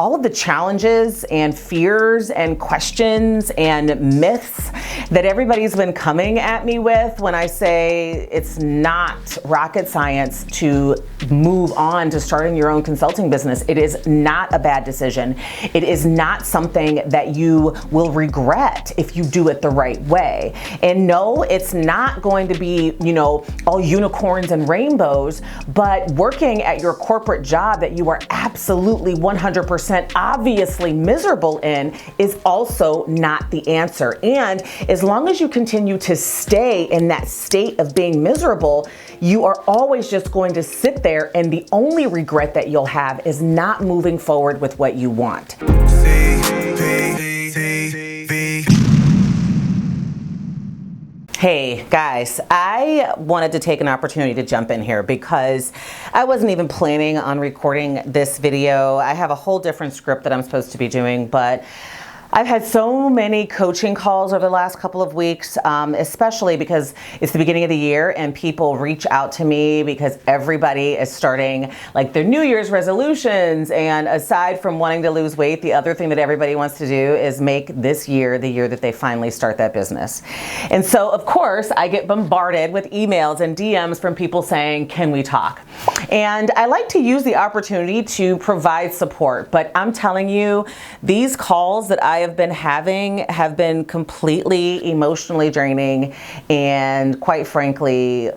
all of the challenges and fears and questions and myths that everybody's been coming at me with when I say it's not rocket science to move on to starting your own consulting business. It is not a bad decision. It is not something that you will regret if you do it the right way. And no, it's not going to be, all unicorns and rainbows, but working at your corporate job that you are absolutely 100% obviously miserable in is also not the answer. And as long as you continue to stay in that state of being miserable, you are always just going to sit there, and the only regret that you'll have is not moving forward with what you want. Hey guys, I wanted to take an opportunity to jump in here because I wasn't even planning on recording this video. I have a whole different script that I'm supposed to be doing, but I've had so many coaching calls over the last couple of weeks, especially because it's the beginning of the year and people reach out to me because everybody is starting like their New Year's resolutions. And aside from wanting to lose weight, the other thing that everybody wants to do is make this year the year that they finally start that business. And so, of course, I get bombarded with emails and DMs from people saying, can we talk? And I like to use the opportunity to provide support, but I'm telling you, these calls that I have been having have been completely emotionally draining and, quite frankly,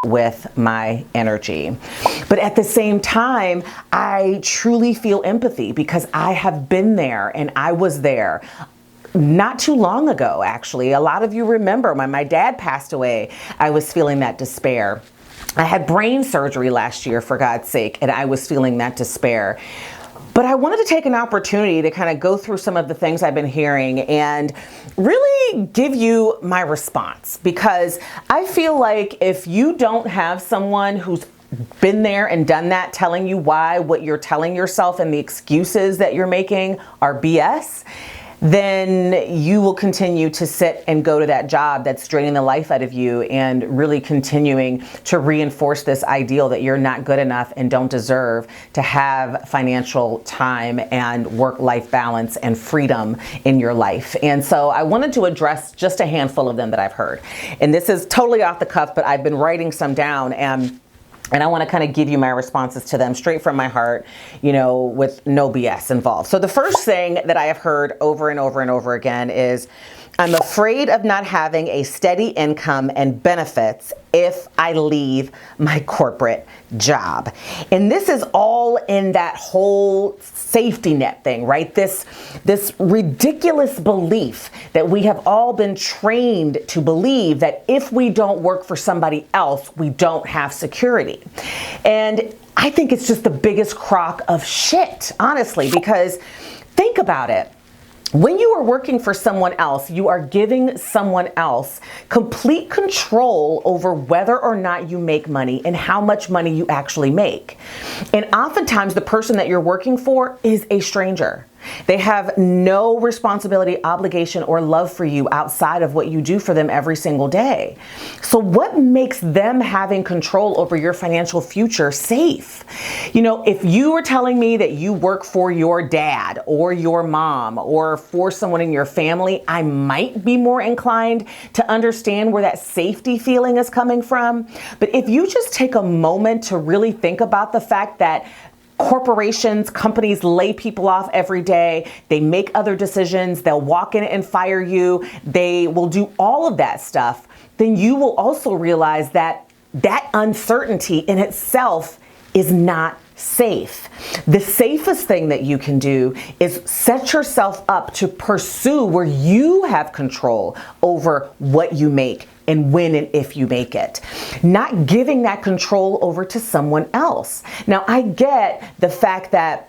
with my energy. But at the same time, I truly feel empathy because I have been there and I was there. Not too long ago, actually. A lot of you remember when my dad passed away, I was feeling that despair. I had brain surgery last year, for God's sake, and I was feeling that despair. But I wanted to take an opportunity to kind of go through some of the things I've been hearing and really give you my response, because I feel like if you don't have someone who's been there and done that telling you why what you're telling yourself and the excuses that you're making are BS, then you will continue to sit and go to that job that's draining the life out of you and really continuing to reinforce this ideal that you're not good enough and don't deserve to have financial time and work-life balance and freedom in your life. And so I wanted to address just a handful of them that I've heard. And this is totally off the cuff, but I've been writing some down, and I want to kind of give you my responses to them straight from my heart, with no BS involved. So the first thing that I have heard over and over and over again is, I'm afraid of not having a steady income and benefits if I leave my corporate job. And this is all in that whole safety net thing, right? This ridiculous belief that we have all been trained to believe that if we don't work for somebody else, we don't have security. And I think it's just the biggest crock of shit, honestly, because think about it. When you are working for someone else, you are giving someone else complete control over whether or not you make money and how much money you actually make. And oftentimes the person that you're working for is a stranger. They have no responsibility, obligation, or love for you outside of what you do for them every single day. So what makes them having control over your financial future safe? If you were telling me that you work for your dad or your mom or for someone in your family, I might be more inclined to understand where that safety feeling is coming from. But if you just take a moment to really think about the fact that corporations, companies lay people off every day. They make other decisions. They'll walk in and fire you. They will do all of that stuff. Then you will also realize that that uncertainty in itself is not safe. The safest thing that you can do is set yourself up to pursue where you have control over what you make and when and if you make it. Not giving that control over to someone else. Now, I get the fact that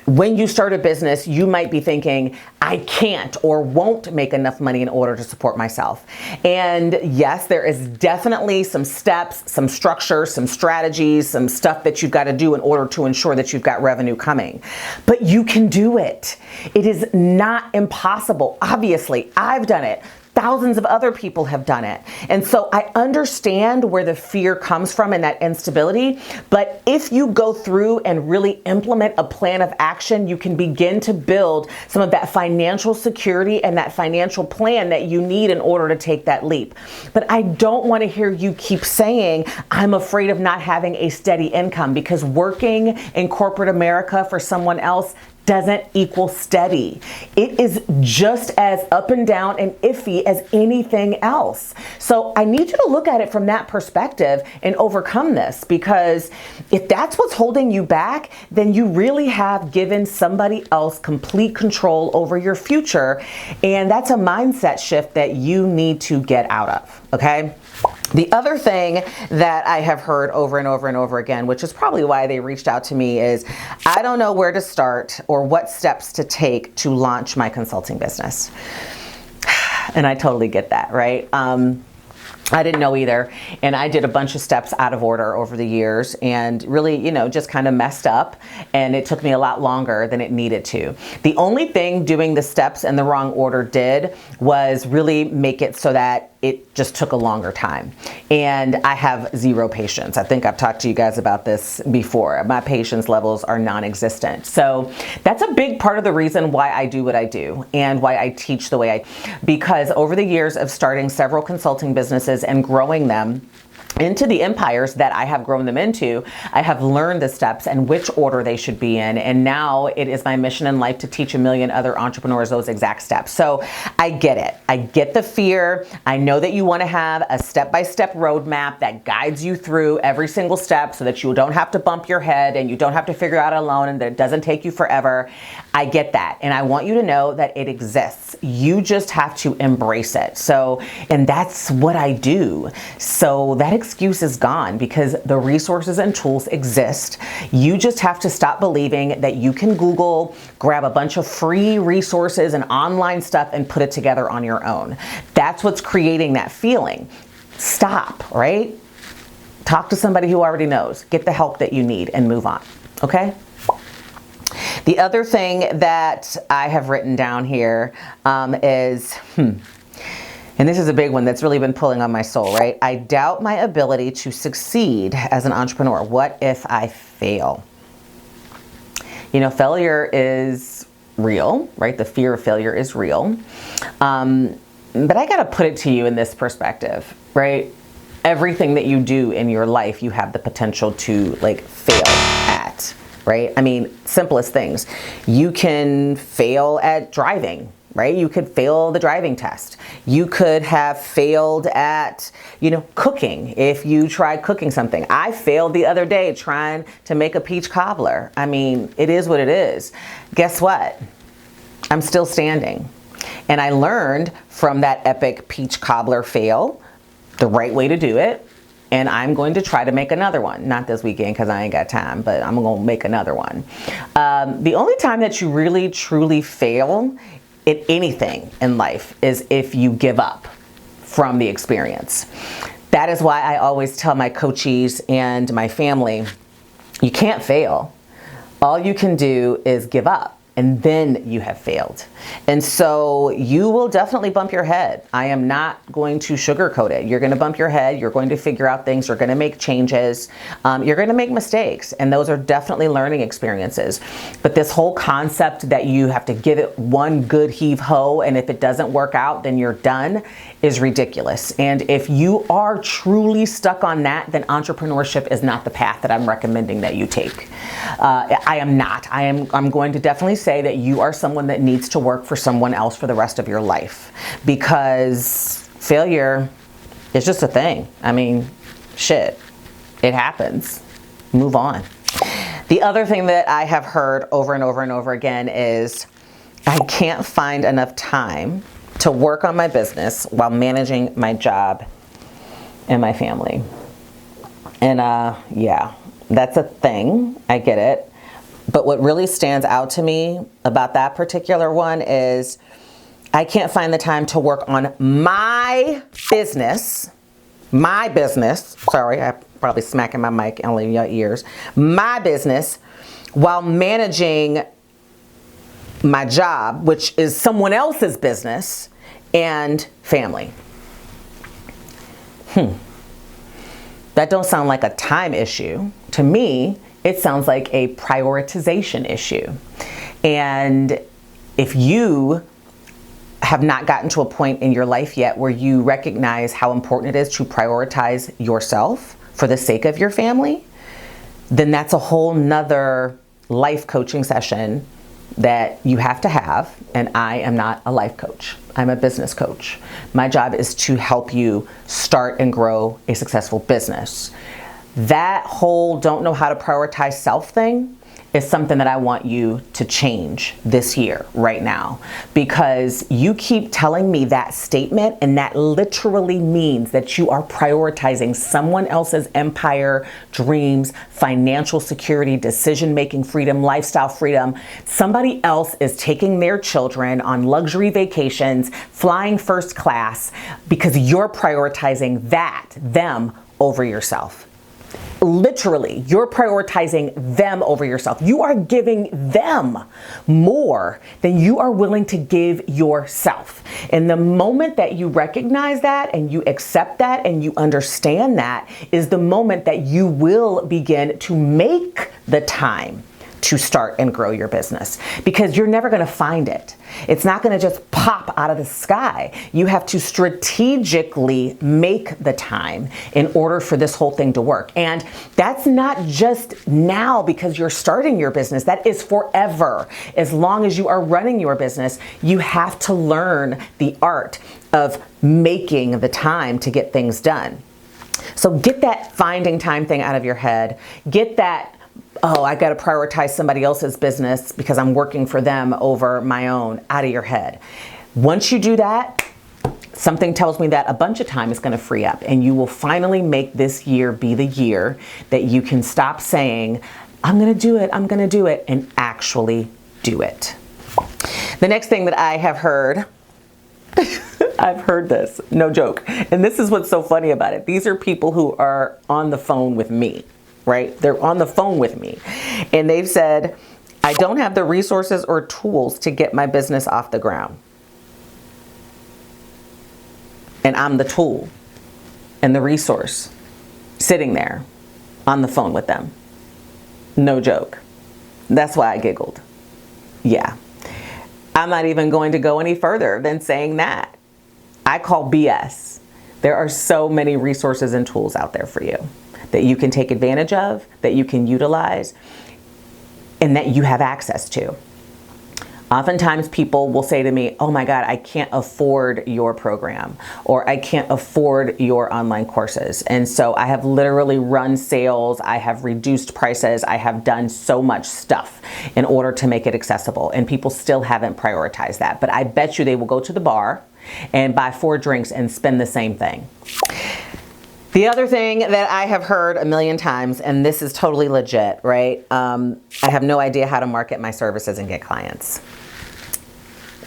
when you start a business, you might be thinking, I can't or won't make enough money in order to support myself. And yes, there is definitely some steps, some structure, some strategies, some stuff that you've got to do in order to ensure that you've got revenue coming. But you can do it. It is not impossible. Obviously, I've done it. thousands of other people have done it. And so I understand where the fear comes from and that instability. But if you go through and really implement a plan of action, you can begin to build some of that financial security and that financial plan that you need in order to take that leap. But I don't want to hear you keep saying, I'm afraid of not having a steady income, because working in corporate America for someone else doesn't equal steady. It is just as up and down and iffy as anything else. So I need you to look at it from that perspective and overcome this, because if that's what's holding you back, then you really have given somebody else complete control over your future. And that's a mindset shift that you need to get out of, okay? The other thing that I have heard over and over and over again, which is probably why they reached out to me, is I don't know where to start or what steps to take to launch my consulting business. And I totally get that, right? I didn't know either. And I did a bunch of steps out of order over the years and really, just kind of messed up. And it took me a lot longer than it needed to. The only thing doing the steps in the wrong order did was really make it so that it just took a longer time. And I have zero patience. I think I've talked to you guys about this before. My patience levels are non-existent. So that's a big part of the reason why I do what I do and why I teach the way I, because over the years of starting several consulting businesses and growing them into the empires that I have grown them into, I have learned the steps and which order they should be in. And now it is my mission in life to teach a million other entrepreneurs those exact steps. So I get it. I get the fear. I know that you want to have a step-by-step roadmap that guides you through every single step so that you don't have to bump your head and you don't have to figure out alone and that it doesn't take you forever. I get that. And I want you to know that it exists. You just have to embrace it. So, and that's what I do. So that excuse is gone because the resources and tools exist. You just have to stop believing that you can Google, grab a bunch of free resources and online stuff and put it together on your own. That's what's creating that feeling. Stop, right? Talk to somebody who already knows. Get the help that you need and move on, okay? The other thing that I have written down here is, and this is a big one that's really been pulling on my soul, right? I doubt my ability to succeed as an entrepreneur. What if I fail? Failure is real, right? The fear of failure is real. But I got to put it to you in this perspective, right? Everything that you do in your life, you have the potential to fail at, right? I mean, simplest things. You can fail at driving, right? You could fail the driving test. You could have failed at, cooking if you tried cooking something. I failed the other day trying to make a peach cobbler. I mean, it is what it is. Guess what? I'm still standing. And I learned from that epic peach cobbler fail the right way to do it. And I'm going to try to make another one. Not this weekend because I ain't got time, but I'm going to make another one. The only time that you really, truly fail in anything in life is if you give up from the experience. That is why I always tell my coachees and my family, you can't fail. All you can do is give up. And then you have failed. And so you will definitely bump your head. I am not going to sugarcoat it. You're going to bump your head. You're going to figure out things. You're going to make changes. You're going to make mistakes. And those are definitely learning experiences. But this whole concept that you have to give it one good heave-ho, and if it doesn't work out, then you're done, is ridiculous. And if you are truly stuck on that, then entrepreneurship is not the path that I'm recommending that you take. I am not. I'm going to definitely say that you are someone that needs to work for someone else for the rest of your life, because failure is just a thing. I mean, shit, it happens. Move on. The other thing that I have heard over and over and over again is I can't find enough time to work on my business while managing my job and my family. And yeah, that's a thing. I get it. But what really stands out to me about that particular one is I can't find the time to work on my business. Sorry, I'm probably smacking my mic and leaving your ears. My business while managing my job, which is someone else's business, and family. That don't sound like a time issue. To me, it sounds like a prioritization issue. And if you have not gotten to a point in your life yet where you recognize how important it is to prioritize yourself for the sake of your family, then that's a whole nother life coaching session that you have to have. And I am not a life coach. I'm a business coach. My job is to help you start and grow a successful business. That whole don't know how to prioritize self thing is something that I want you to change this year, right now, because you keep telling me that statement, and that literally means that you are prioritizing someone else's empire, dreams, financial security, decision-making freedom, lifestyle freedom. Somebody else is taking their children on luxury vacations, flying first class, because you're prioritizing them over yourself. Literally, you're prioritizing them over yourself. You are giving them more than you are willing to give yourself. And the moment that you recognize that and you accept that and you understand that is the moment that you will begin to make the time to start and grow your business, because you're never going to find it. It's not going to just pop out of the sky. You have to strategically make the time in order for this whole thing to work. And that's not just now because you're starting your business. That is forever. As long as you are running your business, you have to learn the art of making the time to get things done. So get that finding time thing out of your head. Get that, oh, I got to prioritize somebody else's business because I'm working for them over my own, out of your head. Once you do that, something tells me that a bunch of time is going to free up, and you will finally make this year be the year that you can stop saying, I'm going to do it, and actually do it. The next thing that I have heard, I've heard this, no joke. And this is what's so funny about it. These are people who are on the phone with me. Right? They're on the phone with me, and they've said, I don't have the resources or tools to get my business off the ground. And I'm the tool and the resource sitting there on the phone with them. No joke. That's why I giggled. Yeah. I'm not even going to go any further than saying that. I call BS. There are so many resources and tools out there for you that you can take advantage of, that you can utilize, and that you have access to. Oftentimes people will say to me, oh my God, I can't afford your program, or I can't afford your online courses. And so I have literally run sales, I have reduced prices, I have done so much stuff in order to make it accessible, and people still haven't prioritized that. But I bet you they will go to the bar and buy 4 drinks and spend the same thing. The other thing that I have heard a million times, and this is totally legit, right? I have no idea how to market my services and get clients.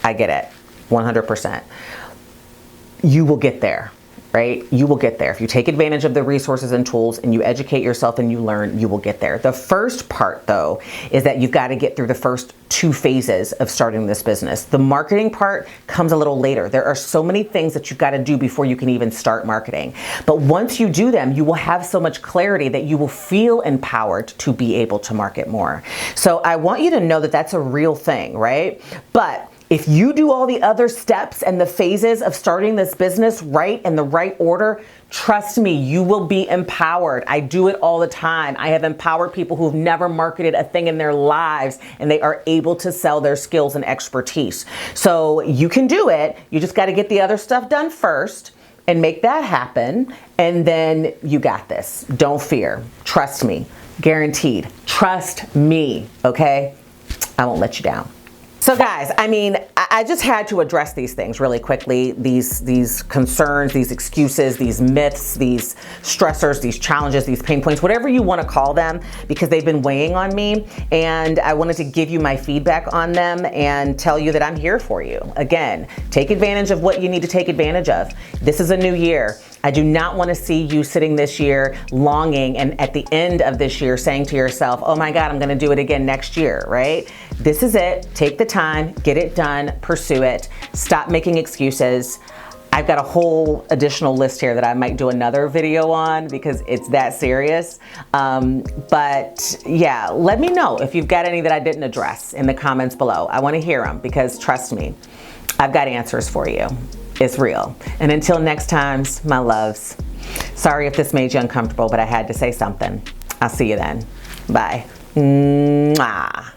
I get it, 100%. You will get there, right? You will get there. If you take advantage of the resources and tools and you educate yourself and you learn, you will get there. The first part, though, is that you've got to get through the first 2 phases of starting this business. The marketing part comes a little later. There are so many things that you've got to do before you can even start marketing. But once you do them, you will have so much clarity that you will feel empowered to be able to market more. So I want you to know that that's a real thing, right? But if you do all the other steps and the phases of starting this business right in the right order, trust me, you will be empowered. I do it all the time. I have empowered people who've never marketed a thing in their lives, and they are able to sell their skills and expertise. So you can do it. You just got to get the other stuff done first and make that happen. And then you got this. Don't fear. Trust me. Guaranteed. Trust me. Okay? I won't let you down. So guys, I mean, I just had to address these things really quickly, these concerns, these excuses, these myths, these stressors, these challenges, these pain points, whatever you want to call them, because they've been weighing on me, and I wanted to give you my feedback on them and tell you that I'm here for you. Again, take advantage of what you need to take advantage of. This is a new year. I do not want to see you sitting this year longing and at the end of this year saying to yourself, oh my God, I'm going to do it again next year, right? This is it. Take the time, get it done, pursue it. Stop making excuses. I've got a whole additional list here that I might do another video on because it's that serious. But yeah, let me know if you've got any that I didn't address in the comments below. I want to hear them because trust me, I've got answers for you. It's real. And until next time, my loves. Sorry if this made you uncomfortable, but I had to say something. I'll see you then. Bye. Mwah.